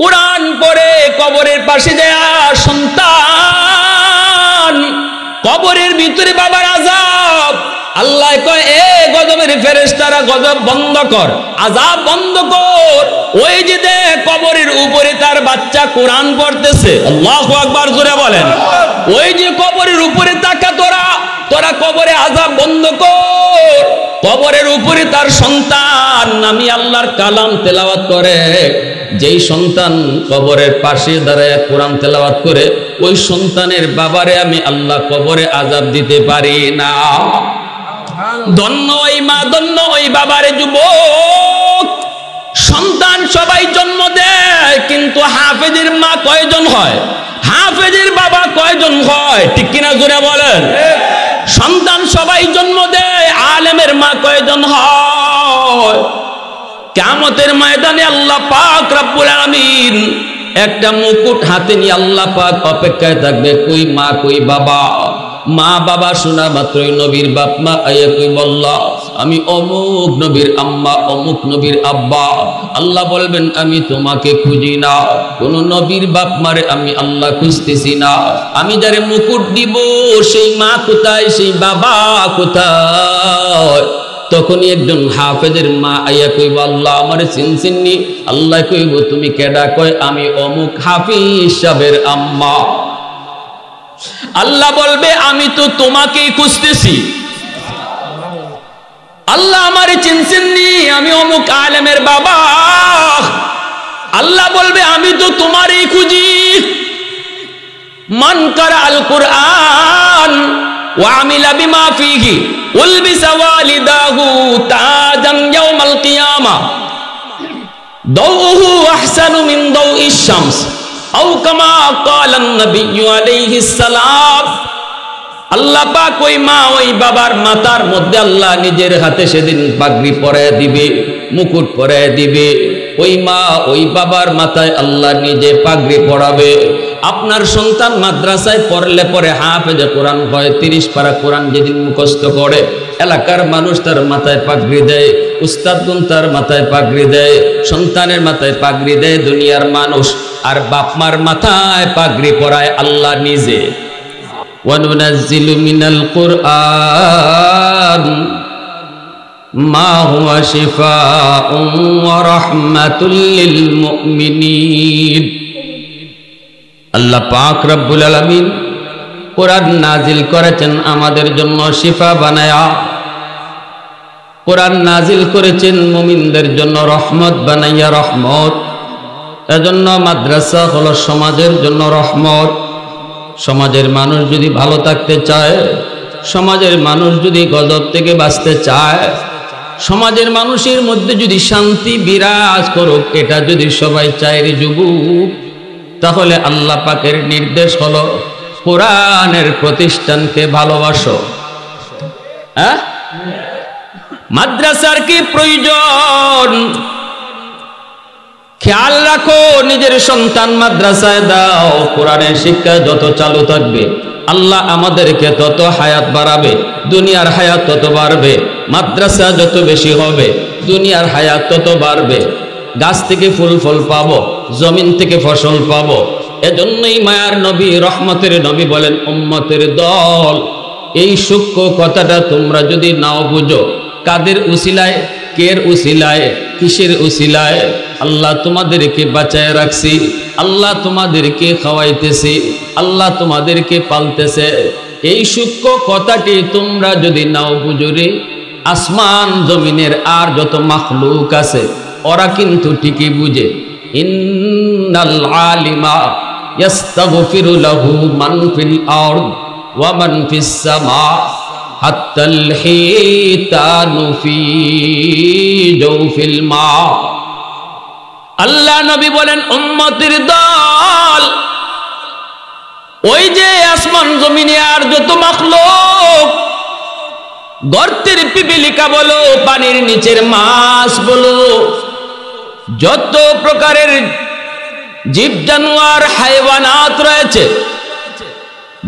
কোরআন পড়ে কবরের পাশে দেয়া সন্তান, কবরের ভিতরে বাবার আযাব। আল্লাহ কয়, এ গজবের ফেরেশতারা গজব বন্ধ কর, আযাব বন্ধ কর। ওই যে দেখ কবরের উপরে তার বাচ্চা কোরআন পড়তেছে। আল্লাহু আকবার, জোরে বলেন। ওই যে কবরের উপরে তাকা, তোরা কবরে আযাব বন্ধ কর। কবরের উপরে তার সন্তান আমি আল্লাহর কালাম তেলাওয়াত করে, যেই সন্তান কবরের পাশে দাঁড়ায় কোরআন তেলাওয়াত করে, ওই সন্তানের বাবারে আমি আল্লাহ কবরে আযাব দিতে পারি না। ধন্য ওই মা, ধন্য ওই বাবারে। যুবক, সন্তান সবাই জন্ম দেয়, কিন্তু হাফেজের মা কয়জন হয়? হাফেজের বাবা কয়জন হয়? ঠিক কিনা জোরে বলেন। সন্তান সবাই জন্ম দেয়, আলেমের মা কয়জন হয়? কিয়ামতের ময়দানে আল্লাহ পাক রব্বুল আলামিন একটা মুকুট হাতে নিয়ে আল্লাহ পাক অপেক্ষায় থাকবে, কই মা কই বাবা। মা বাবা শোনা মাত্রই নবীর বাপ মা আইয়া কই বললা, আমি অমুক নবীর আম্মা, অমুক নবীর আব্বা। আল্লাহ বলবেন, আমি তোমাকে খুঁজি না, কোন নবীর বাপ মারে আমি আল্লাহ খুঁজতেছি না। আমি যারে মুকুট দিব সেই মা কোথায়, সেই বাবা কোথায়? তখনই একজন হাফেজের মা আইয়া কইব, আল্লাহ আমারে চিনচিননি। আল্লাহ কইব, তুমি কেডা? কয়, আমি অমুক হাফিজ সাহেবের আম্মা। আল্লাহ বলবে, আমি তো তোমাকেই খুঁজতেছি। আল্লাহ আমারে চিনচিননি, আমি অমুক আলেমের বাবা। আল্লাহ বলবে, আমি তো তোমারই খুঁজি। মান কারা আল কুরআন ওয়া আমিলা বিমা ফীহি উলবিসা ওয়ালিদাহু তাজান ইয়াউমাল কিয়ামা দাউহু আহসানু মিন দাউইশ শামস আও কামা ক্বালান নবিয়্যু আলাইহিস সালাম। আল্লাহ পাক ওই মা ওই বাবার মাথার মধ্যে আল্লাহ নিজের হাতে সেদিন পাগড়ি পরায় দিবে, মুকুট পরায় দিবে। ওই মা ওই বাবার মাথায় আল্লাহ নিজে পাগড়ি পরাবে। আপনার সন্তান মাদ্রাসায় পড়লে পরে হাফেজে কোরআন হয়, 30 পারা কোরআন যেদিন মুখস্থ করে, এলাকার মানুষ তার মাথায় পাগড়ি দেয়, উস্তাদগুন তার মাথায় পাগড়ি দেয়, সন্তানের মাথায় পাগড়ি দেয় দুনিয়ার মানুষ, আর বাপ মার মাথায় পাগড়ি পরায় আল্লাহ নিজে। ওয়ানুনাজ্জিলু মিনাল কুরআন মা হুয়া শিফাউন ওয়া রাহমাতুল লিল মুমিনিন। আল্লাহ পাক রব্বুল আলামিন কোরআন নাজিল করেছেন আমাদের জন্য শিফা বানায়া। কোরআন নাজিল করেছেন মুমিনদের জন্য রহমত বানাইয়া, রহমত। এজন্য মাদ্রাসা হলো সমাজের জন্য রহমত। সমাজের মানুষ যদি ভালো থাকতে চায়, সমাজের মানুষ যদি গজব থেকে বাঁচতে চায়, সমাজের মানুষের মধ্যে যদি শান্তি বিরাজ করুক, এটা যদি সবাই চায় রে যুবক, তাহলে আল্লাহ পাকের নির্দেশ হলো কোরআনের প্রতিষ্ঠানকে ভালোবাসো। হ্যাঁ, মাদ্রাসার কি প্রয়োজন? খেয়াল রাখো, নিজের সন্তান মাদ্রাসায় দাও। কোরআনের শিক্ষা যত চালু থাকবে, আল্লাহ আমাদেরকে তত হায়াত বাড়াবে, দুনিয়ার হায়াত তত বাড়বে। মাদ্রাসা যত বেশি হবে, দুনিয়ার হায়াত তত বাড়বে। গাছ থেকে ফুল ফল পাবো, জমিন থেকে ফসল পাবো। এজন্যই মায়ার নবী, রহমতের নবী বলেন, উম্মতের দল, এই সূক্ষ্ম কথাটা তোমরা যদি নাও বুঝো, কাদের উসিলায়, কের উসিলায়, কিসের উসিলায় আল্লাহ তোমাদেরকে বাঁচায় রাখছি, আল্লাহ তোমাদেরকে খাওয়াইতেছি, আল্লাহ তোমাদেরকে পালতেছে, এই সূক্ষ্ম কথাটি তোমরা যদি নাও বুঝো রে, আসমান জমিনের আর যত মাখলুক আছে ওরা কিন্তু ঠিকই বুঝে। ইন্নাল আলিমা ইয়াস্তাগফিরু লাহু মান ফিল আরদ ওয়া মান ফিস সামা হাত্তাল হিতানু ফি জাওফিল মা। আল্লাহ নবী বলেন, উম্মতের দল, ওই যে আসমান জমিনে আর যত মাখলুক, গর্তের পিপিলিকা বলো, পানির নিচের মাছ বলো, যত প্রকারের জীব জানোয়ার হায়ওয়ানাত রয়েছে,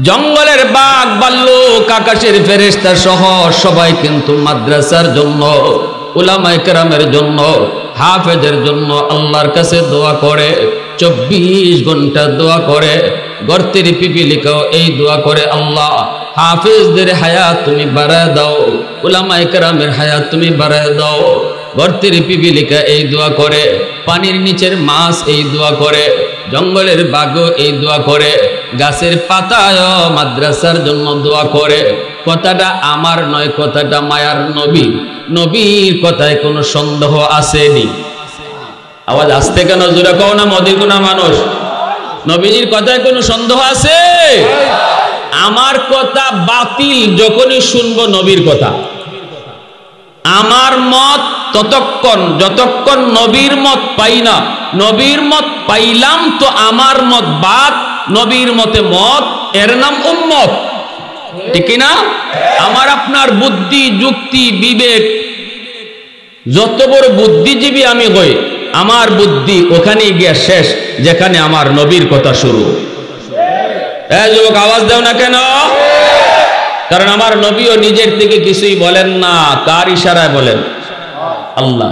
জঙ্গলের বাঘ ভাল্লুক, আকাশের ফেরেশতা সহ সবাই কিন্তু মাদ্রাসার জন্য, উলামায়ে কেরামের জন্য, হাফেজের জন্য আল্লাহর কাছে দোয়া করে। 24 ঘন্টা দোয়া করে, গর্তের পিপিলিকাও এই দোয়া করে, আল্লাহ হাফেজদের হায়াত তুমি বাড়ায় দাও, উলামায়ে কেরামের হায়াত তুমি বাড়ায় দাও। গর্তের পিপিলিকা এই দোয়া করে, পানির নিচের মাছ এই দোয়া করে, জঙ্গলের বাঘও এই দোয়া করে, গাছের পাতায় মাদ্রাসার জন্য দোয়া করে। কথাটা আমার নয়, কথাটা মায়ার নবী, নবীর কথায় কোনো সন্দেহ আসেনি। আওয়াজ আসতে কেন জোরে কও না মদিনা মানুষ, নবীজির কথায় কোনো সন্দেহ আছে? আমার কথা বাতিল যখনই শুনবো নবীর কথা, আমার মত ততক্ষণ যতক্ষণ নবীর মত পাই না, নবীর মত পাইলাম তো আমার মত বাদ, নবীর মতে মত, এর নাম উম্মত, ঠিক না? আমার আপনার বুদ্ধি যুক্তি বিবেক, যত বড় বুদ্ধিজীবী আমি হই, আমার বুদ্ধি ওখানে গিয়া শেষ যেখানে আমার নবীর কথা শুরু। যুবক আওয়াজ দাও না কেন? কারণ আমার নবীও নিজের থেকে কিছুই বলেন না, কার ইশারায় বলেন? আল্লাহ।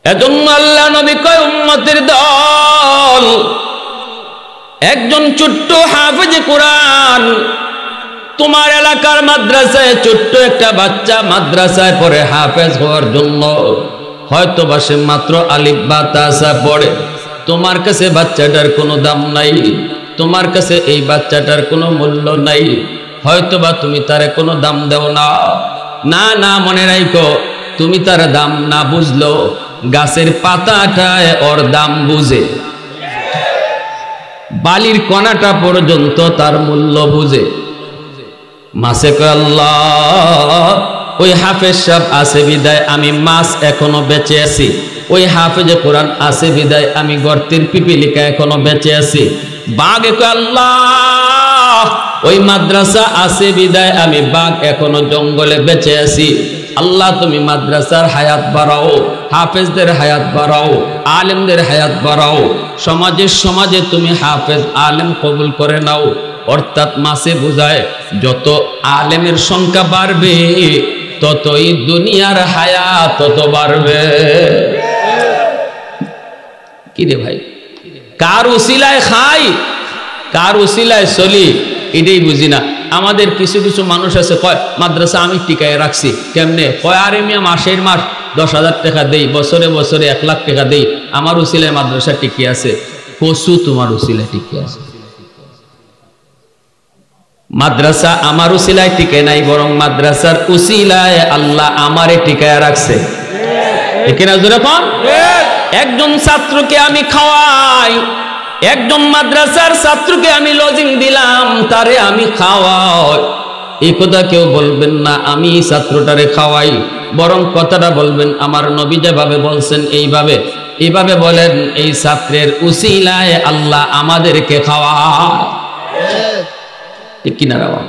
এজন্য আল্লাহ নবী কয় উম্মতের দল, একজন ছোট্ট হাফেজে কোরআন তোমার এলাকার মাদ্রাসায়, ছোট্ট একটা বাচ্চা মাদ্রাসায় পড়ে হাফেজ হওয়ার জন্য, হয়তো বা সে মাত্র আলিফ বা তাসা পড়ে, তোমার কাছে বাচ্চাটার কোনো দাম নাই, তোমার কাছে এই বাচ্চাটার কোনো মূল্য নাই, হয়তোবা তুমি তারে কোনো দাম দেও না। না না, মনে রাখো, তুমি তার দাম না বুঝলো, গাছের পাতাটায় ওর দাম বুঝে, বালির কণাটা পর্যন্ত তার মূল্য বুঝে। মাসে কয় আল্লাহ, ওই হাফেজ সাহেব আছে বিদায় আমি মাছ এখনো বেঁচে আছি, ওই হাফেজে কোরআন আছে বিদায় আমি গর্তের পিপিলিকা এখনো বেঁচে আছি। বাঘে কয় আল্লাহ, ওই মাদ্রাসা আছে বিদায় আমি বাঘ এখনো জঙ্গলে বেঁচে আছি। আল্লাহ তুমি মাদ্রাসার হায়াত বাড়াও, হাফেজদের হায়াত বাড়াও, আলেমদের হায়াত বাড়াও, সমাজে তুমি হাফেজ আলেম কবুল করে নাও। অর্থাৎ মাসে বোঝায় যত আলেমের সংখ্যা বাড়বে ততই দুনিয়ার হায়াত তত বাড়বে। কি রে ভাই, কার উসিলায় খাই, কার উসিলায় চলি, এটাই বুঝি না। আমাদের কিছু কিছু মানুষ আছে কয় মাদ্রাসা আমি টিকায় রাখছি, কেমনে? কয় আরে মিয়া মাসের মাস 10,000 টাকা দেই, বছরে বছরে 1 লাখ টাকা দেই, আমার উসিলায় মাদ্রাসা টিকে আছে। কসু তোমার উসিলায় টিকে আছে? মাদ্রাসা আমার উসিলায় টিকে নাই, বরং মাদ্রাসার উসিলায় আল্লাহ আমারে টিকায় রাখছে। ঠিক না জোরে কোন? একজন ছাত্রকে আমি খাওয়াই, একজন মাদ্রাসার ছাত্রকে আমি লজিং দিলাম, তারে আমি খাওয়াই, এই কথা কেউ বলবেন না আমি ছাত্রটারে খাওয়াই, বরং কথাটা বলবেন আমার নবী যেভাবে বলছেন এইভাবে বলেন, এই ছাত্রের উসিলায় আল্লাহ আমাদেরকে খাওয়ায়। ঠিক কিনা রাওয়া?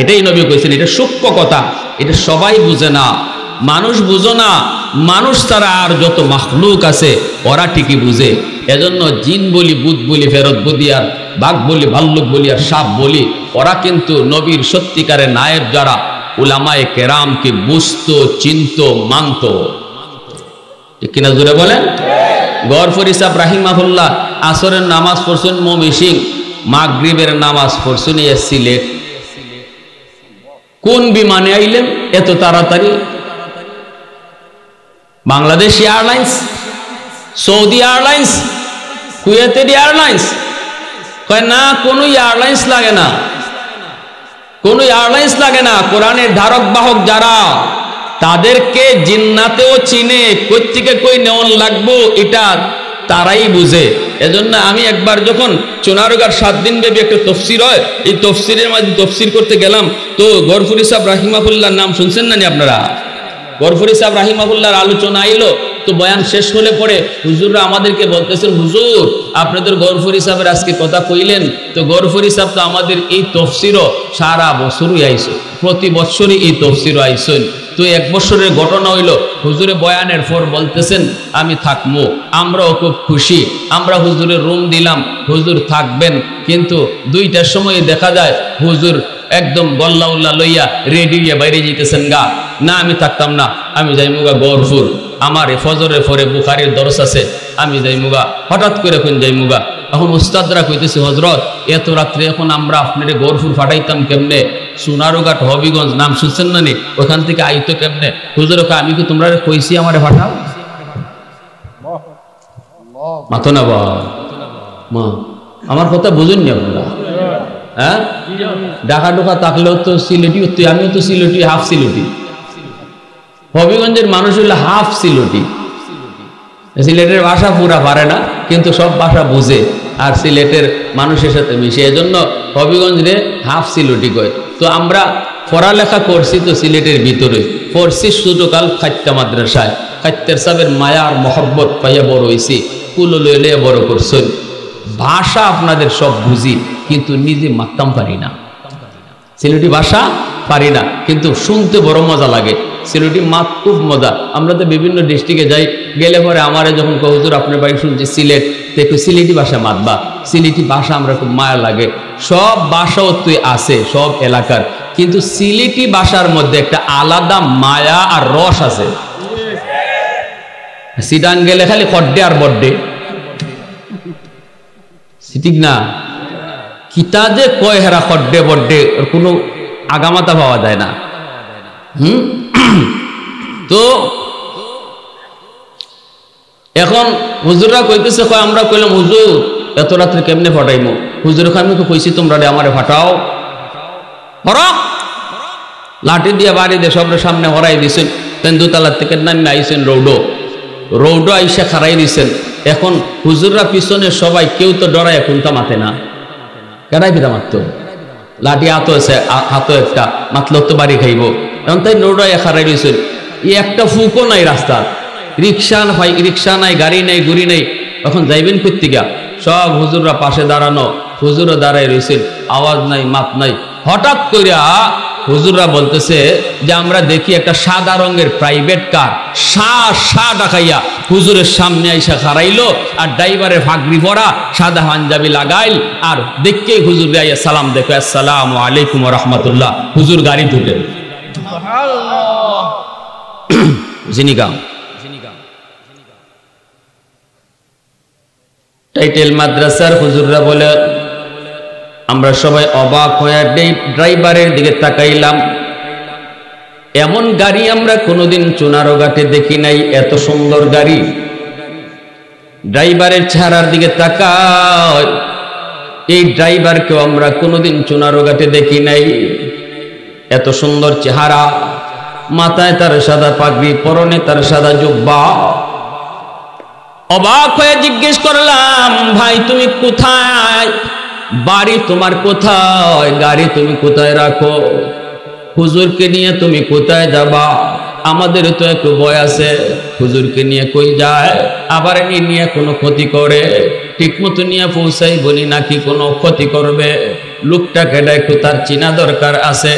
এটাই নবী কইছেন, এটা সূক্ষ্ম কথা, এটা সবাই বুঝে না, মানুষ বুঝো না, মানুষ তারা আর যত মাখলুক আছে ওরা ঠিকই বুঝে। এজন্য জিন বলি, ভূত বলি, ফেরত বলি, আর বাঘ বলি, ভাল্লুক বলি, আর সাপ বলি, ওরা কিন্তু নবীর সত্যিকারের নায়েব যারা উলামায়ে কেরামকে বুঝতো, চিনতো, মানতো। ঠিক কিনা জোরে বলেন? গরফরি সাহেব রাহিমাহুল্লাহ আসরের নামাজ পড়ছেন ময়মনসিংহ, মাগরিবের নামাজ পড়ছেন সিলেট। কোন বিমানে আইলেন এত তাড়াতাড়ি? বাংলাদেশ এয়ারলাইন্স, সৌদি এয়ারলাইন্স, কুয়েতের এয়ারলাইন্স? কয় না, কোনো এয়ারলাইন্স লাগে না, কোনো এয়ারলাইন্স লাগে না। কোরআনের ধারক বাহক যারা, তাদেরকে জিন্নাতেও চিনে, কই থেকে কই নেওয়ান লাগবো এটা তারাই বুঝে। এজন্য আমি একবার যখন চুনারুগার 7 দিন ব্যাপী একটা তফসির হয়, এই তফসিরের মাঝে তফসির করতে গেলাম, তো গরফুরি সাহেব রাহিমাহুল্লাহর নাম শুনছেন না আপনারা? গরফুরি সাহেব রাহিমাহুল্লাহর আলোচনা আইলো, তো বয়ান শেষ হলে পরে হুজুররা আমাদেরকে বলতেছেন, হুজুর আপনাদের গরফুরি সাহেবের আজকে কথা কইলেন, তো গরফুরি সাহেব তো আমাদের এই তফসিরও সারা বছরই আইসো, প্রতি বছরই এই তফসিরও আইসেন। তো 1 বছরের ঘটনা হইল, হুজুরে বয়ানের পর বলতেছেন আমি থাকবো, আমরাও খুব খুশি, আমরা হুজুরের রুম দিলাম, হুজুর থাকবেন, কিন্তু 2টার সময় দেখা যায় হুজুর একদম গল্লা উল্লা লইয়া রেডি হইয়া বাইরে যেতেছেন গা, না আমি থাকতাম না, আমি যাইমু গা গরফুর। আমার ফজরের পরে বুখারীর দরস আছে, আমি যাইমুগা, হঠাৎ করে কোন যাইমুগা। এখন উস্তাদরা কইতেছে, হজরত এত রাত্রে এখন আমরা আপনার গরফুর ফাটাইতাম কেমনে, সোনারুঘাট হবিগঞ্জ নাম শুনছেন না নি, ওখান থেকে আইতো কেমনে? হুজুর আমি কি তোমরা কইছি আমারে ফাটাও? মাথো না বা মা, আমার কথা বুঝুন নি আপনারা? হ্যাঁ, ঢাকা ঢোকা থাকলেও তো সিলেটি হতো, আমিও তো সিলেটি, হাফ সিলেটি। হবিগঞ্জের মানুষ হইলে হাফ সিলেটি। সিলেটের ভাষা পুরা পারে না, কিন্তু সব ভাষা বুঝে আর সিলেটের মানুষের সাথে মিশে, এজন্য হবিগঞ্জে হাফ সিলেটি কয়। তো আমরা পড়ালেখা করছি তো সিলেটের ভিতরে, পড়ছি ছোটকাল খাত্যা মাদ্রাসায়, খাত্যের সাহেবের মায়া আর মহব্বত পাইয়া বড় হয়েছি, কুলো লইলে বড় করছেন। ভাষা আপনাদের সব বুঝি, কিন্তু নিজে মারতাম পারি না। সিলেটি ভাষা পারি না, কিন্তু শুনতে বড় মজা লাগে। সিলেটি মাত খুব মজা। আমরা তো বিভিন্ন ডিস্ট্রিক্টে যাই, গেলে পরে আমারে যখন হুজুর আপনার বাড়ি শুনছি সিলেট, দেখো সিলেটি ভাষা মাতবা, সিলেটি ভাষা আমরা খুব মায়া লাগে। সব ভাষাও তুই আছে সব এলাকার, কিন্তু সিলেটি ভাষার মধ্যে একটা আলাদা মায়া আর রস আছে। সিটাং গেলে খালি খড্ডে আর বড্ডে, ঠিক না? কিতা যে কয় হেরা খড্ডে বড্ডে, কোনো আগামাতা পাওয়া যায় না। তো এখন হুজুররা কইতেছে, কয় আমরা কইলাম হুজুর এত রাত্রে কেমনে ফাটাইমু? হুজুর আমি তো কইছি তোমরা আমারে ফাটাও, হরক লাঠি দিয়ে বাড়ি দিয়ে সবের সামনে হরাই দিছেন। তেন্দুতলার থেকে নামে আইসেন রৌডো আইসা খারাই দিছেন। এখন হুজুররা পিছনে সবাই, কেউ তো ডরায় কোনটা মাতে না, কেডাই পিতা মারতো? লাঠি হাতও আছে, হাতও একটা মাতলো তো বাড়ি খাইব। এখন তাই রৌডায় খারাই দিছেন। এই একটা ফুকও নাই রাস্তা, রিক্সা নাই, গাড়ি নাই, গুড়ি নাই। এখন যাইবেন কোত্থেকে? সব হুজুররা পাশে দাঁড়ানো, হুজুরও দাঁড়াই রয়েছেন, আওয়াজ নাই, মাত নাই। হঠাৎ করিয়া হুজুররা বলতেছে যে আমরা দেখি একটা সাদা রঙের প্রাইভেট কার সা ডাকাইয়া হুজুরের সামনে আইসা খারাইলো, আর ড্রাইভারের ফাগরি পরা, সাদা পাঞ্জাবি লাগাইল, আর দেখকে হুজুর আইয়া সালাম দেখো, আসসালামু আলাইকুম ওয়া রাহমাতুল্লাহ। হুজুর গাড়ি ঢুকেন, জিনিগাম টাইটেল মাদ্রাসার হুজুররা বলে, আমরা সবাই অবাক হয়ে ড্রাইভারের দিকে তাকাইলাম। এমন গাড়ি আমরা কোনোদিন চুনারোঘাটে দেখি নাই, এত সুন্দর গাড়ি। ড্রাইভারের চেহারার দিকে তাকাই, এই ড্রাইভারকেও আমরা কোনোদিন চুনারোঘাটে দেখি নাই, এত সুন্দর চেহারা, মাথায় তার সাদা পাগড়ি, পরনে তার সাদা জুব্বা। অবাক হয়ে জিজ্ঞেস করলাম, ভাই তুমি কোথায়? বাড়ি তোমার কোথায়? গাড়ি তুমি কোথায় রাখো? হুজুরকে নিয়ে তুমি কোথায় যাবা? আমাদের তো একটু ভয় আছে, হুজুরকে নিয়ে কই যায়, আবার নিয়ে কোনো ক্ষতি করে, ঠিক মতো নিয়ে পৌঁছাই বলি নাকি কোনো ক্ষতি করবে। লোকটাকে একটু তার চিনা দরকার আছে।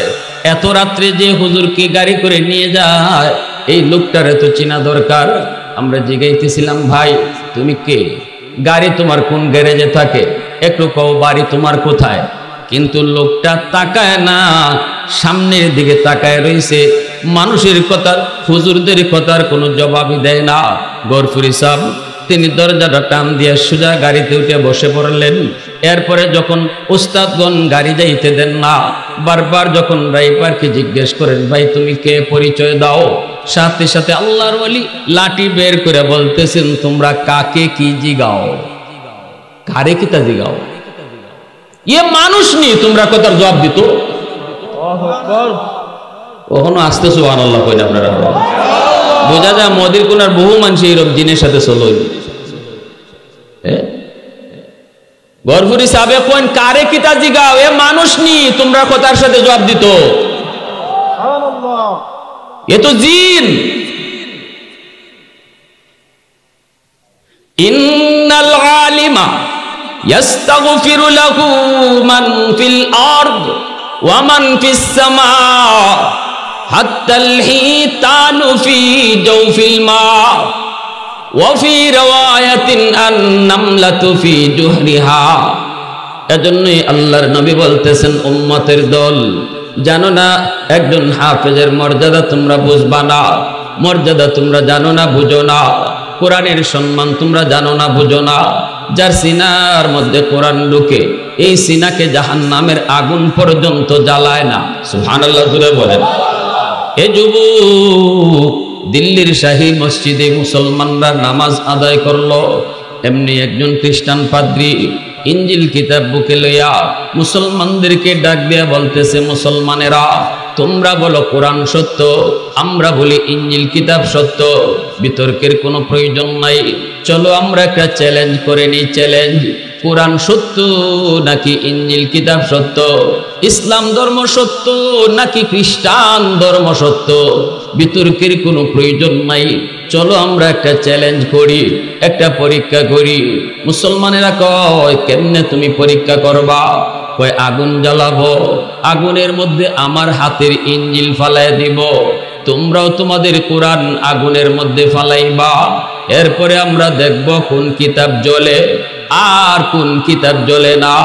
এত রাত্রে যে হুজুরকে গাড়ি করে নিয়ে যায়, এই লোকটার এত চিনা দরকার। আমরা জিজ্ঞাইতেছিলাম, ভাই তুমি কে? গাড়ি তোমার কোন গ্যারেজে থাকে? একটু কও বাড়ি তোমার কোথায়? কিন্তু লোকটা তাকায় না, সামনের দিকে তাকায় রয়েছে। মানুষের কথা, হুজুরদের কথার কোনো জবাবই দেয় না। গরফুরি সাহেব তিনি দরজাটা টান দিয়ে সোজা গাড়িতে উঠে বসে পড়লেন। এরপরে যখন উস্তাদগণ গাড়ি যাইতে দেন না, বারবার যখন ড্রাইভারকে জিজ্ঞেস করেন, ভাই তুমি কে, পরিচয় দাও, সাথে সাথে আল্লাহর ওলি লাঠি বের করে বলতেছেন, তোমরা কাকে কি জিগাও, কারে কিতা জিগাও? এ মানুষ নিয়ে তোমরা কথার জবাব দিত। কখনো আসতে সুবহানাল্লাহ কইন আপনারা, বোঝা যায় মোদির কোনার বহু মানুষ এইরকম জিনের সাথে চলো। গরফুরি সাহেব কোন কারে কিতা জিগাও? এ মানুষ নি তোমরা কথার সাথে জবাব দিত। এ তো জিন। ইন্নাল আলিমা ইয়াস্তাগফিরু লাহু মান ফিল আরদ ওয়া মান ফিস সামা হাত্তাল হিতানু ফি জাওফিল মা ওয়া ফি রাওয়ায়াতিন আন-নামলাতু ফি জুহরিহা। এজন্যই আল্লাহর নবী বলতেছেন, উম্মতের দল জানো না একজন হাফেজের মর্যাদা তোমরা বুঝবা না। মর্যাদা তোমরা জানো না, বুঝো না। কোরআনের সম্মান তোমরা জানো না, বুঝো না। যার সিনার মধ্যে কোরআন ঢুকে এই সিনাকে জাহান্নামের আগুন পর্যন্ত জ্বালায় না। সুবহানাল্লাহ জুড়ে বলেন। এ যুবক, দিল্লির শাহী মসজিদে মুসলমানরা নামাজ আদায় করলো, এমনি একজন খ্রিস্টান পাদ্রী ইঞ্জিল কিতাব বুকে লইয়া মুসলমানদেরকে ডাক দিয়া বলতেছে, মুসলমানেরা তোমরা বলো কোরআন সত্য, আমরা বলি ইঞ্জিল কিতাব সত্য, বিতর্কের কোনো প্রয়োজন নাই। চলো আমরা একটা চ্যালেঞ্জ করে নিই। চ্যালেঞ্জ, কোরআন সত্য নাকি ইঞ্জিল কিতাব সত্য? ইসলাম ধর্ম সত্য নাকি খ্রিস্টান ধর্ম সত্য? বিতর্কের কোনো প্রয়োজন নাই। চলো আমরা একটা চ্যালেঞ্জ করি, একটা পরীক্ষা করি। মুসলমানেরা কয়, কেমনে তুমি পরীক্ষা করবা? কয়, আগুন জ্বালাবো, আগুনের মধ্যে আমার হাতের ইঞ্জিল ফালাই দিব, তোমরাও তোমাদের কোরআন আগুনের মধ্যে ফালাইবা। এরপরে আমরা দেখব কোন কিতাব জ্বলে আর কোন কিতাব জ্বলে না।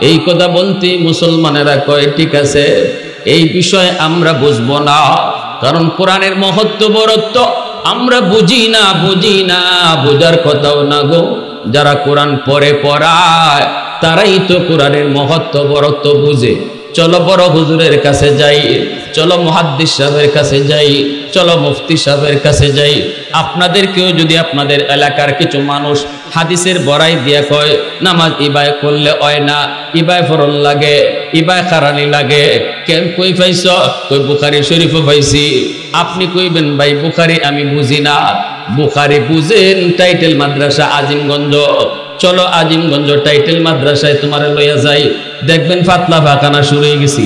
এই কথা বলতে মুসলমানেরা কয়, ঠিক আছে, এই বিষয়ে আমরা বুঝবো না, কারণ কোরআনের মহত্ব বরত্ব আমরা বুঝি না, বোঝার কথাও না গো। যারা কোরআন পড়ে পড়ায় তারাই তো কোরআনের মহত্ব বরত্ব বুঝে। চলো বড় হুজুরের কাছে যাই, চলো মুহাদ্দিস সাহেবের কাছে যাই, চলো মুফতি সাহেবের কাছে যাই। আপনাদেরকেও যদি আপনাদের এলাকার কিছু মানুষ হাদিসের বড়াই দিয়া কয় নামাজ ইবায় করলে হয় না, ইবায় ফরল লাগে, ইবায় খারানি লাগে, কেন কই পাইছ? কই বুখারী শরীফও পাইছি। আপনি কইবেন ভাই বুখারী আমি বুঝি না। বুখারী বুঝেন টাইটেল মাদ্রাসা আজিমগঞ্জ, চলো আজিমগঞ্জ টাইটেল মাদ্রাসায় তোমার লইয়া যাই, দেখবেন পাতলা পাখানা শুরু হয়ে গেছি,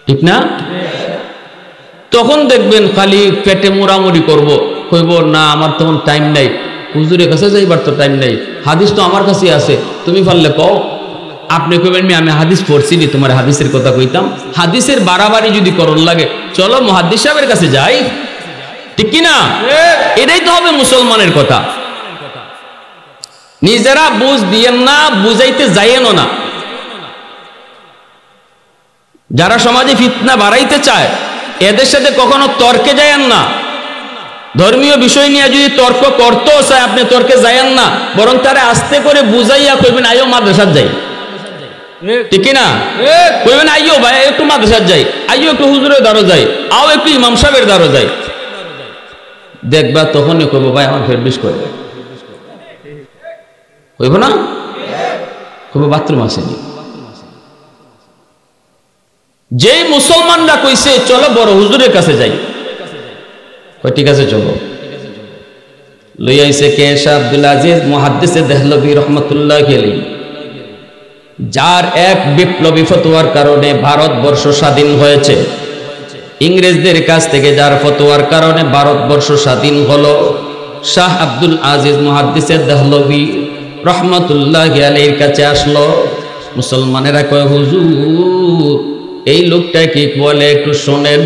ঠিক না? তখন দেখবেন খালি পেটে মোড়ামুড়ি করব, কইব না আমার তখন টাইম নাই, হুজুরের কাছে যাইবার তো টাইম নাই, হাদিস তো আমার কাছে আছে, তুমি পারলে কও। আপনি কইবেন আমি হাদিস পড়ছি নি, তোমার হাদিসের কথা কইতাম। হাদিসের বাড়াবাড়ি যদি করণ লাগে, চলো মুহাদ্দিস সাহেবের কাছে যাই, ঠিক কিনা? এটাই তো হবে মুসলমানের কথা। নিজেরা বুঝ দিয়েন না, বুঝাইতে যাইয়েনও না। যারা সমাজে ফিতনা বাড়াইতে চায় এদের সাথে কখনো তর্কে যায়েন না। ধর্মীয় বিষয় নিয়ে যদি তর্ক করতেও চায় আপনি তর্কে যায়েন না, বরং তারা আস্তে করে বুঝাইয়া কইবেন আইও মাদ্রাসাত যাই, ঠিক কিনা? কইবেন আইও ভাই একটু মাদ্রাসাত যাই, আইও একটু হুজুরের দ্বারও যাই, আও একটু ইমাম সাহেবের দ্বারও যাই। দেখবা তখনই কইব ভাই আমার ফের বিষ করে, কইব না? কইব বাথরুম আসেনি। যেই মুসলমানরা কইছে চলো বড় হুজুরের কাছে যাই, ঠিক আছে চলো। লই আইছে কে? শাহ আব্দুল আজিজ মুহাদ্দিসে দেহলভী রহমাতুল্লাহ আলাইহি, যার এক বিপ্লবী ফতোয়ার কারণে ভারতবর্ষ স্বাধীন হয়েছে। ইংরেজদের কাছ থেকে যার ফতোয়ার কারণে ভারতবর্ষ স্বাধীন হলো, শাহ আব্দুল আজিজ মুহাদ্দিসে দেহলভী রহমাতুল্লাহ আলাইহির কাছে আসলো। মুসলমানেরা কয়, হুজুর এই লোকটা কি বলে একটু শোনেন,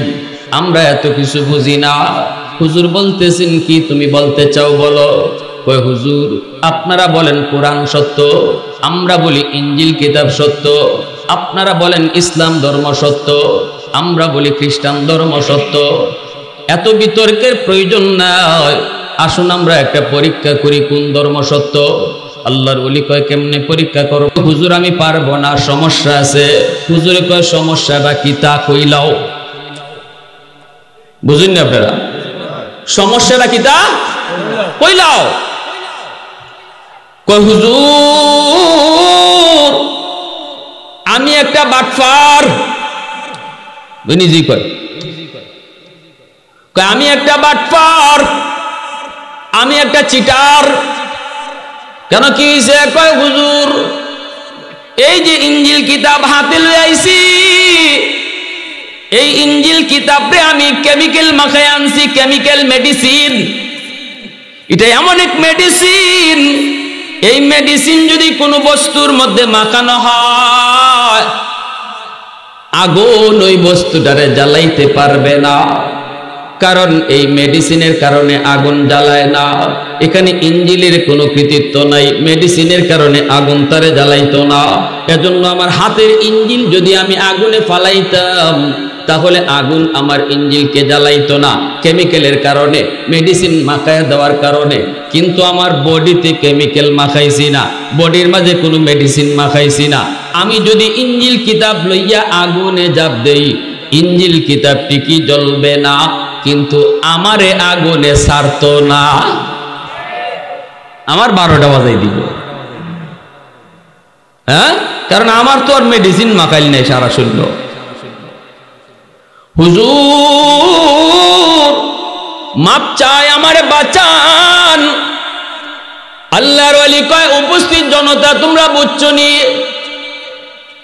আমরা এত কিছু বুঝি না। হুজুর বলতেছেন কি, তুমি বলতে চাও বলো। কয়, হুজুর আপনারা বলেন কোরআন সত্য, আমরা বলি ইঞ্জিল কিতাব সত্য। আপনারা বলেন ইসলাম ধর্ম সত্য, আমরা বলি খ্রিস্টান ধর্ম সত্য। এত বিতর্কের প্রয়োজন নাই, আসুন আমরা একটা পরীক্ষা করি কোন ধর্ম সত্য। আল্লাহর ওলি কয়, কেমনে পরীক্ষা করব? হুজুর আমি পারবো না, সমস্যা আছে। হুজুরে কয়, সমস্যাটা কি তা কইলাও। বুঝুন না আপনারা? সমস্যাটা কি তা কইলাও। কয়, হুজুর আমি একটা বাটফার। নিজেই কয়, আমি একটা বাটফার, আমি একটা চিটার। কেন কি হয়েছে? কয়, হুজুর এই যে ইঞ্জিল কিতাব হাতে লই আইছি, এই ইঞ্জিল কিতাবে আমি কেমিক্যাল মাখাই আনছি, কেমিক্যাল মেডিসিন। এটা এমন এক মেডিসিন, এই মেডিসিন যদি কোনো বস্তুর মধ্যে মাখানো হয়, আগুন ওই বস্তুটারে জ্বালাইতে পারবে না, কারণ এই মেডিসিনের কারণে আগুন জ্বালায় না। এখানে ইঞ্জিলের কোনো কৃতিত্ব নাই, মেডিসিনের কারণে আগুন তারে জ্বালাইতো না। এজন্য আমার হাতের ইঞ্জিল যদি আমি আগুনে ফালাইতাম, তাহলে আগুন আমার ইঞ্জিলকে জ্বালাইতো না কেমিক্যালের কারণে, মেডিসিন মাখায় দেওয়ার কারণে। কিন্তু আমার বডিতে কেমিক্যাল মাখাইছি না, বডির মাঝে কোনো মেডিসিন মাখাইছি না। আমি যদি ইঞ্জিল কিতাব লইয়া আগুনে জাপ দেই, ইঞ্জিল কিতাবটি কি জ্বলবে না, কিন্তু আমারে আগুনে ছাড়তো না, আমার 12টা বাজাই দিব। হ্যাঁ, কারণ আমার তো আর মেডিসিন মাখাইল নাই সারা শরীর। হুজুর মাপ চাই, আমারে বাঁচান। আল্লাহর ওলি কয়, উপস্থিত জনতা তোমরা বুঝছো নি?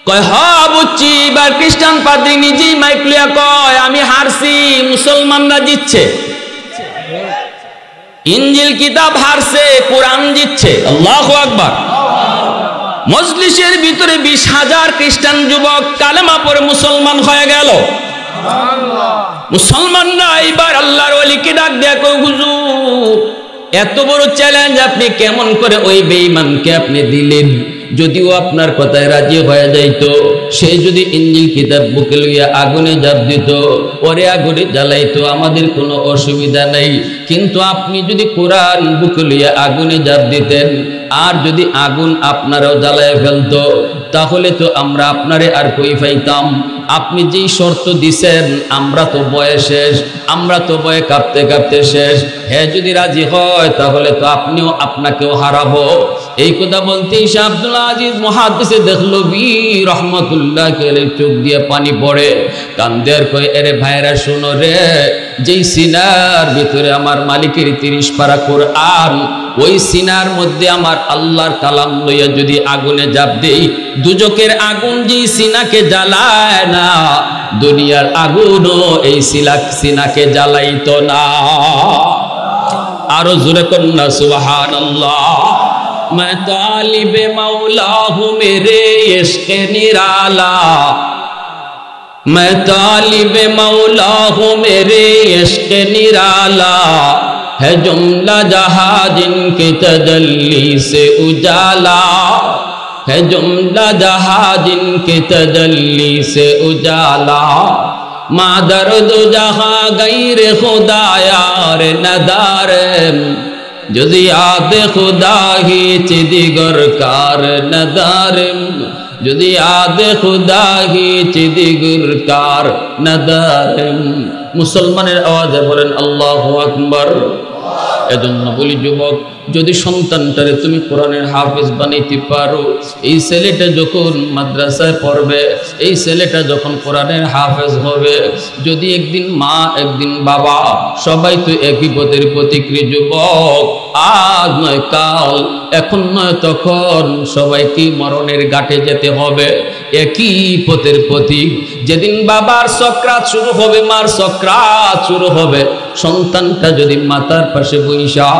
কয় হ্যাঁ বুঝছি। এবার খ্রিস্টান পাদ্রী নিজেই মাইক লিয়া কয়, আমি হারছি, মুসলমানরা জিতছে। ইঞ্জিল কিতাব হারছে, কোরআন জিতছে। আল্লাহু আকবার। মজলিসের ভিতরে 20,000 খ্রিস্টান যুবক কালেমা পড়ে মুসলমান হয়ে গেল। মুসলমানরা এবার আল্লাহর ওলিকে ডাক দেয়া কয়, হুজুর এত বড় চ্যালেঞ্জ আপনি কেমন করে ওই বেঈমানকে আপনি দিলেন? যদিও আপনার কথায় রাজি হয়ে যাইতো, সে যদি ইঞ্জিল কিতাব বুকে লইয়া আগুনে জাপ দিত, ওরে আগুনে জ্বালাইতো, আমাদের কোনো অসুবিধা নেই। কিন্তু আপনি যদি কোরআন বুকে লইয়া আগুনে জাপ দিতেন, আর যদি আগুন আপনারাও জ্বালায় ফেলতো, তাহলে তো আমরা আপনারে আর কই পাইতাম। আপনি যেই শর্ত দিছেন, আমরা তো বয়ে শেষ, আমরা তো বয়ে কাঁপতে কাঁপতে শেষ। হ্যাঁ যদি রাজি হয় তাহলে তো আপনিও আপনাকেও হারাবো। এই কথা বলতেই শাহ আব্দুল আজিজ মুহাদ্দিসে দেহলভী রহমতুল্লাহ আলাইহি চোখ দিয়ে পানি পড়ে, কান্দে আর কয়, এরে ভাইরা শোনো রে, যেই সিনার ভিতরে আমার মালিকের 30 পারা কোরআন, ওই সিনার মধ্যে আমার আল্লাহর কালাম লইয়া যদি আগুনে জাপ দেই, দুজকের আগুন যেই সিনাকে জ্বালায় না, দুনিয়ার আগুনও এই সিনাকে জ্বালাইতো না। আরো জোরে কন্যা সুবহানাল্লাহ। मैं तालिबे मौला हूँ मेरे इश्क़ निराला, मैं तालिबे मौला हूँ मेरे इश्क़ निराला, है जुमला जहाँ जिनके तजल्ली से उजाला, है जुमला जहाँ जिनके तजल्ली से उजाला, मादर दो जहाँ गैर खुदा यार नदार, যদি আদে খুদা হি চিদিগর কার নদারম, যদি আদে খুদা হি চিদিগর কার নদারম। মুসলমানের আওয়াজে বলেন আল্লাহু আকবার। এজন্য বলি যুবক, যদি সন্তানটারে তুমি কোরআনের হাফেজ বানাইতে পারো, এই ছেলেটা যখন মাদ্রাসায় পড়বে, এই ছেলেটা যখন কোরআনের হাফেজ হবে, যদি একদিন মা একদিন বাবা সবাই তো একই পথের প্রতিক্রিয়া যুবক, আজ নয় কাল, এখন নয় তখন সবাইকে মরণের ঘাটে যেতে হবে, একই পথের প্রতীক। যেদিন বাবার সক্রাত শুরু হবে, মার সক্রাত শুরু হবে, সন্তানটা যদি মাতার পাশে বইসা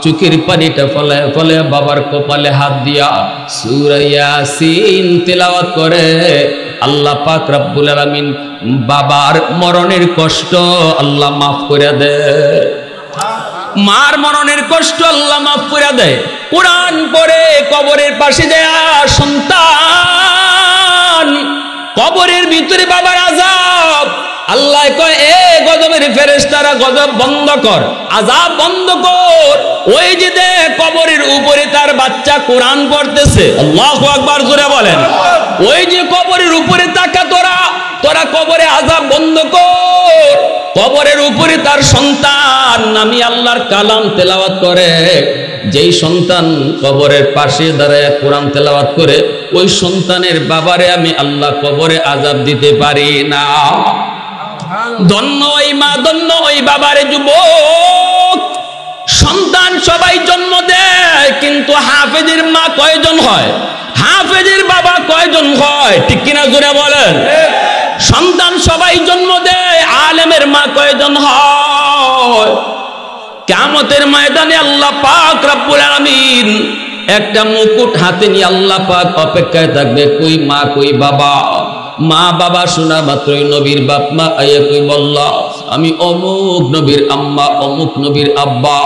চোখের পানিটা ফলায় ফলায় বাবার কপালে হাত দিয়া সূরা ইয়াসিন তেলাওয়াত করে, আল্লাহ পাক রব্বুল আলামিন বাবার মরণের কষ্ট আল্লাহ মাফ করে দেয়, মার মরণের কষ্ট আল্লাহ মাফ করে দেয়। কোরআন পড়ে কবরের পাশে দেয়া সন্তান, কবরের ভিতরে বাবার আযাব, আল্লাহ কয়, এ গজবের ফেরেশতারা গজব বন্ধ কর, আযাব বন্ধ কর। ওই যে দেখ কবরের উপরে তার বাচ্চা কোরআন পড়তেছে। আল্লাহু আকবার জোরে বলেন। ওই যে কবরের উপরে তাকা, তোরা কবরে আযাব বন্ধ কর। কবরের উপরে তার সন্তান আমি আল্লাহর কালাম তেলাওয়াত করে, যেই সন্তান কবরের পাশে দাঁড়ায় কোরআন তেলাওয়াত করে, ওই সন্তানের বাবারে আমি আল্লাহ কবরে আযাব দিতে পারি না। ধন্য ওই মা, ধন্য ওই বাবারে। যুবক, সন্তান সবাই জন্ম দেয়, কিন্তু হাফেজের মা কয়জন হয়, হাফেজের বাবা কয়জন হয়, ঠিক কিনা জোরে বলেন। সন্তান সবাই জন্ম দেয়, আলেমের মা কয়জন হয়? কিয়ামতের ময়দানে আল্লাহ পাক রব্বুল আলামিন একটা মুকুট হাতে নিয়ে আল্লাহ পাক অপেক্ষায় থাকবে, কই মা কই বাবা। মা বাবা শোনা মাত্রই নবীর বাপ মা আইয়া কই বলল, আমি অমুক নবীর আম্মা, অমুক নবীর আব্বা।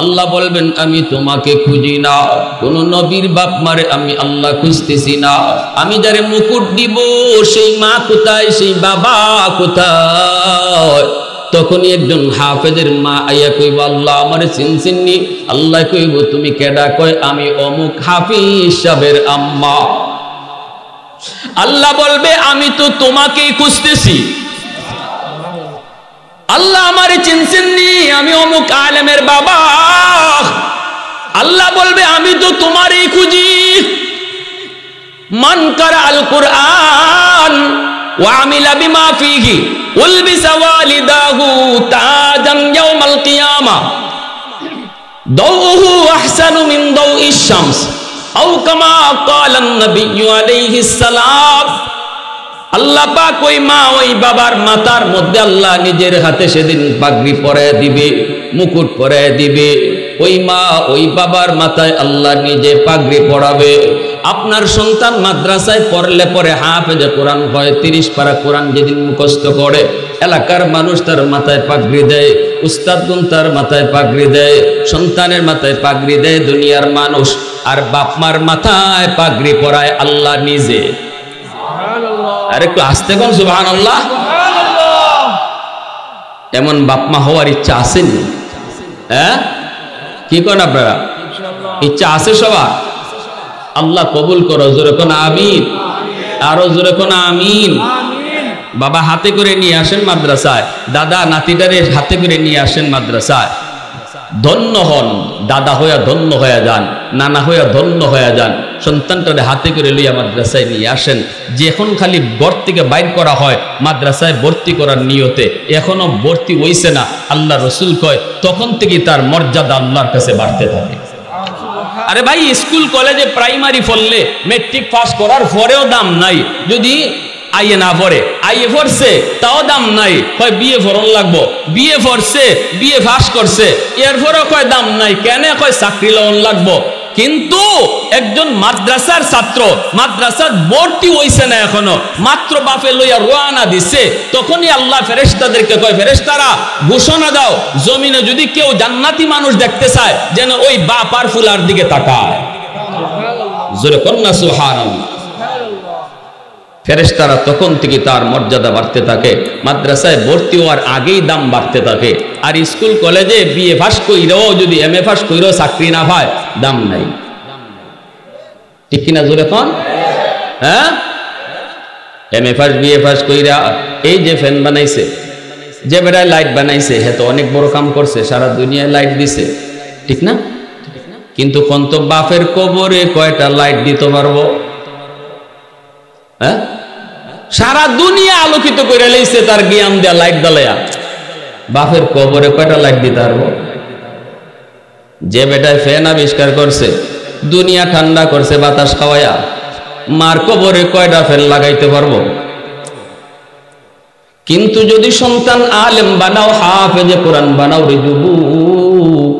আল্লাহ বলবেন আমি তোমাকে খুঁজি না, কোন নবীর বাপ মারে আমি আল্লাহ খুঁজতেছি না। আমি যারে মুকুট দিব সেই মা কোথায়, সেই বাবা কোথায়? তখনই একজন হাফেজের মা আইয়া কইব আল্লাহ আমারে চিনছিননি। আল্লাহ কইব তুমি কেডা? কয় আমি অমুক হাফিজ সাহেবের আম্মা। আল্লাহ বলবে আমি তো তোমাকেই খুঁজতেছি। আল্লাহ আমারে চিনছেননি, আমি অমুক আলেমের বাবা। আল্লাহ বলবে আমি তো তোমারই খুঁজি। মান কারা আল কুরআন ওয়া আমিলা বিমা ফিহি উলবিসা ওয়ালিদাহু তাজান ইয়াউমাল কিয়ামা দাউহু আহসানু মিন দাউইশ শামস আও কামা ক্বালান নবিয়্যু আলাইহিস সালাম। আল্লাহ পাক ওই মা ওই বাবার মাথার মধ্যে আল্লাহ নিজের হাতে সেদিন পাগড়ি পরায় দিবে, মুকুট পরায় দিবে। ওই মা ওই বাবার মাথায় আল্লাহ নিজে পাগড়ি পরাবে। আপনার সন্তান মাদ্রাসায় পড়লে পরে হাফেজে কোরআন হয়, 30 পারা কোরআন যেদিন মুখস্থ করে এলাকার মানুষ তার মাথায় পাগড়ি দেয়, উস্তাদগুন তার মাথায় পাগড়ি দেয়, সন্তানের মাথায় পাগড়ি দেয় দুনিয়ার মানুষ। আর বাপ মার মাথায় পাগড়ি পরায় আল্লাহ নিজে। আর একটু আসতে কোন সুবহানাল্লাহ। এমন বাপমা হওয়ার ইচ্ছা আসেনি? হ্যাঁ, কি করেন আপনারা? ইচ্ছা আছে সবার? আল্লাহ কবুল করো। জোরে কোন আমিন, আরো জোরে কোন আমিন। বাবা হাতে করে নিয়ে আসেন মাদ্রাসায়, দাদা নাতিটারে হাতে করে নিয়ে আসেন মাদ্রাসায়। ধন্য হন, দাদা হইয়া ধন্য হয়ে যান, নানা হইয়া ধন্য হয়ে যান। সন্তানটারে হাতে করে লইয়া মাদ্রাসায় নিয়ে আসেন। যে এখন খালি ঘর থেকে বাইর করা হয় মাদ্রাসায় ভর্তি করার নিয়তে, এখনো ভর্তি হইছে না, আল্লাহ রসুল কয় তখন থেকে তার মর্যাদা আল্লাহর কাছে বাড়তে থাকে। আরে ভাই, স্কুল কলেজে প্রাইমারি পড়লে মেট্রিক পাস করার পরেও দাম নাই। যদি আইয়ে না পড়ে, আইয়ে পড়ছে তাও দাম নাই, কয় বিয়ে পড়ন লাগবো। বিয়ে পড়ছে, বিয়ে পাস করছে, এরপরও কয় দাম নাই। কেন? কয় চাকরি লওন লাগবো। কিন্তু একজন মাদ্রাসার ছাত্র মাদ্রাসার ভর্তি হইছে না এখনো, মাত্র বাপে লইয়া রওনা দিছে, তখনই আল্লাহ ফেরেশতাদেরকে কয় ফেরেশতারা ঘোষণা দাও জমিনে যদি কেউ জান্নাতি মানুষ দেখতে চায় যেন ওই বাপ আর ফুলার দিকে তাকায়। জোরে কন্যা সুবহানাল্লাহ। ফেরেশতারা তখন থেকে তার মর্যাদা বাড়তে থাকে। মাদ্রাসায় ভর্তি হওয়ার আগেই দাম বাড়তে থাকে। আর স্কুল কলেজে বিএ পাস কইরাও যদি এমএ পাস কইরাও চাকরি না পায়, দাম নাই। ঠিক কিনা জোরে কোন? হ্যাঁ, এমএ পাস বিএ পাস কইরা এই যে ফ্যান বানাইছে, যে বেড়ায় লাইট বানাইছে, হে তো অনেক বড় কাম করছে, সারা দুনিয়ায় লাইট দিছে, ঠিক না? কিন্তু কোন তো বাপের কবরে কয়টা লাইট দিতে পারবো? হ্যাঁ, সারা দুনিয়া আলোকিত করে লইছে তার জ্ঞান দেয়া লাইট জ্বালায়া, বাপের কবরে কয়টা লাইট দিতে পারবো? যে বেটায় ফ্যান আবিষ্কার করছে, দুনিয়া ঠান্ডা করছে বাতাস খাওয়ায়া, মার কবরে কয়টা ফ্যান লাগাইতে পারবো? কিন্তু যদি সন্তান আলেম বানাও, হাফেজে কোরআন বানাও রে যুবক,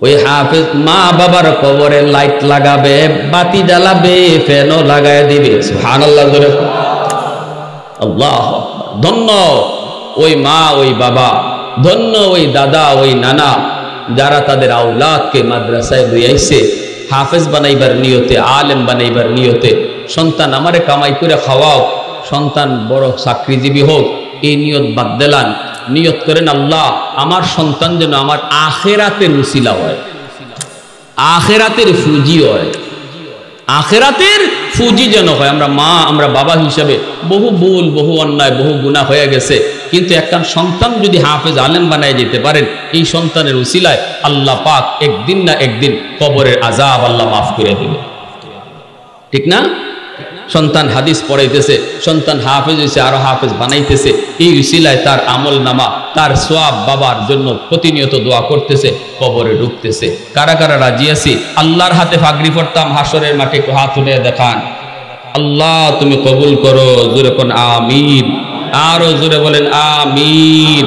ওই হাফেজ মা বাবার কবরে লাইট লাগাবে, বাতি জ্বালাবে, ফ্যানও লাগায় দিবে। সুবহানাল্লাহ। আল্লাহ, ধন্য ওই মা ওই বাবা, ধন্য ওই দাদা ওই নানা, যারা তাদের আওলাদকে মাদ্রাসায় লই আইছে হাফেজ বানাইবার নিয়তে, আলেম বানাইবার নিয়তে। সন্তান আমারে কামাই করে খাওয়াও, সন্তান বড় চাকরিজীবী হোক, এই নিয়ত বাদ দিলাম। নিয়ত করেন আল্লাহ আমার সন্তান যেন আমার আখেরাতের উসিলা হয়, আখেরাতের ফুজি হয়, আখেরাতের ফুজি যেন হয়। আমরা মা আমরা বাবা হিসাবে বহু ভুল, বহু অন্যায়, বহু গুনাহ হয়ে গেছে, কিন্তু একটা সন্তান যদি হাফেজ আলেম বানায় যেতে পারেন, এই সন্তানের উসিলায় আল্লাহ পাক একদিন না একদিন কবরের আযাব আল্লাহ মাফ করে দেবে। ঠিক না? সন্তান হাদিস পড়াইতেছে, সন্তান হাফেজ হয়েছে, আরো হাফেজ বানাইতেছে, এই উসিলায় তার আমল নামা, তার সওয়াব বাবার জন্য প্রতিনিয়ত দোয়া করতেছে, কবরে ঢুকতেছে। কারা কারা রাজি আছি আল্লাহর হাতে পাগড়ি পড়তাম হাসরের মাঠে? একটু হাত তুলে দেখান। আল্লাহ তুমি কবুল করো। জোরে কোন আমিন, আরো জোরে বলেন আমিন।